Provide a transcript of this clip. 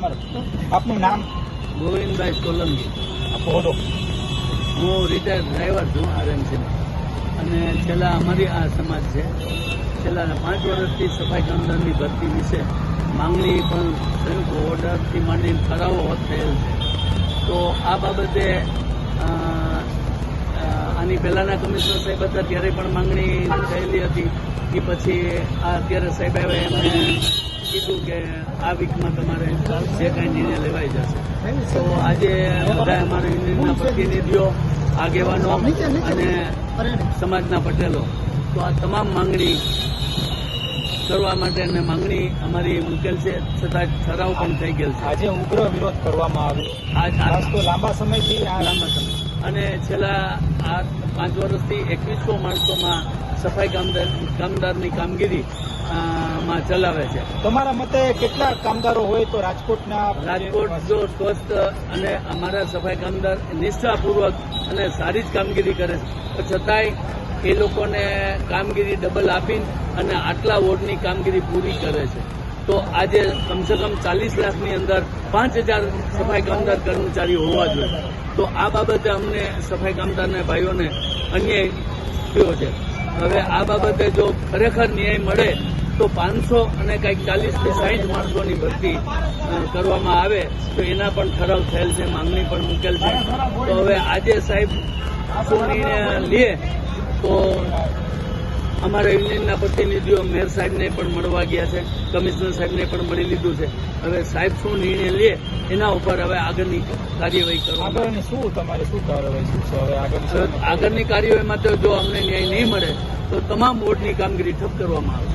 આપનું નામ? ગોવિંદભાઈ સોલંકી. બોલો. હું રિટાયર્ડ ડ્રાઈવર છું આરએમસી અને છેલ્લા અમારી આ સમાજ છે છેલ્લા 5 વર્ષથી સફાઈ કામદારની ભરતી વિશે માંગણી પણ સંયુક્ત ઓર્ડરથી માંડીને ઠરાવો થયેલ છે. તો આ બાબતે આની પહેલાના કમિશનર સાહેબ હતા ત્યારે પણ માંગણી થયેલી હતી. એ પછી અત્યારે સાહેબ આવે એમને કીધું કે આ વીકમાં તમારે જે કાંઈ નિર્ણય લેવાઈ જશે. તો આજે બધા અમારા યુનિયનના પ્રતિનિધિઓ, આગેવાનો અને સમાજના પટેલો તો આ તમામ માંગણી કરવા માટે અને માંગણી અમારી મૂકેલ છે, છતાં ઠરાવ પણ થઈ ગયેલ છે. આજે ઉગ્ર વિરોધ કરવામાં આવ્યો તો લાંબા સમયથી લાંબા સમય અને છેલ્લા આ 5 વર્ષથી 2100 માણસોમાં સફાઈ કામદારની કામગીરી માં ચલાવે છે. તમારા મતે કેટલા કામદારો હોય તો રાજકોટ જો સ્વસ્થ અને અમારા સફાઈ કામદાર નિષ્ઠાપૂર્વક અને સારી જ કામગીરી કરે છે, છતાંય એ લોકોને કામગીરી ડબલ આપીને અને આટલા વોર્ડની કામગીરી પૂરી કરે છે. તો આજે કમસે કમ 40 લાખની અંદર 5000 સફાઈ કામદાર કર્મચારીઓ હોવા જોઈએ. તો આ બાબતે અમને સફાઈ કામદારના ભાઈઓને અન્યાય થયો છે. હવે આ બાબતે જો ખરેખર ન્યાય મળે તો 500 અને કંઈક 40 થી 60 માણસોની ભરતી કરવામાં આવે તો એના પણ ઠરાવ થયેલ છે, માંગણી પણ મૂકેલ છે. તો હવે આજે સાહેબ શું નિર્ણય લે તો અમારા યુનિયનના પ્રતિનિધિઓ મેયર સાહેબને પણ મળવા ગયા છે, કમિશનર સાહેબને પણ મળી લીધું છે. હવે સાહેબ શું નિર્ણય લે એના ઉપર હવે આગળની કાર્યવાહી આગળની શું કાર્યવાહી છે? હવે આગળની કાર્યવાહીમાં તો જો અમને ન્યાય નહીં મળે તો તમામ બોર્ડની કામગીરી ઠપ કરવામાં આવશે.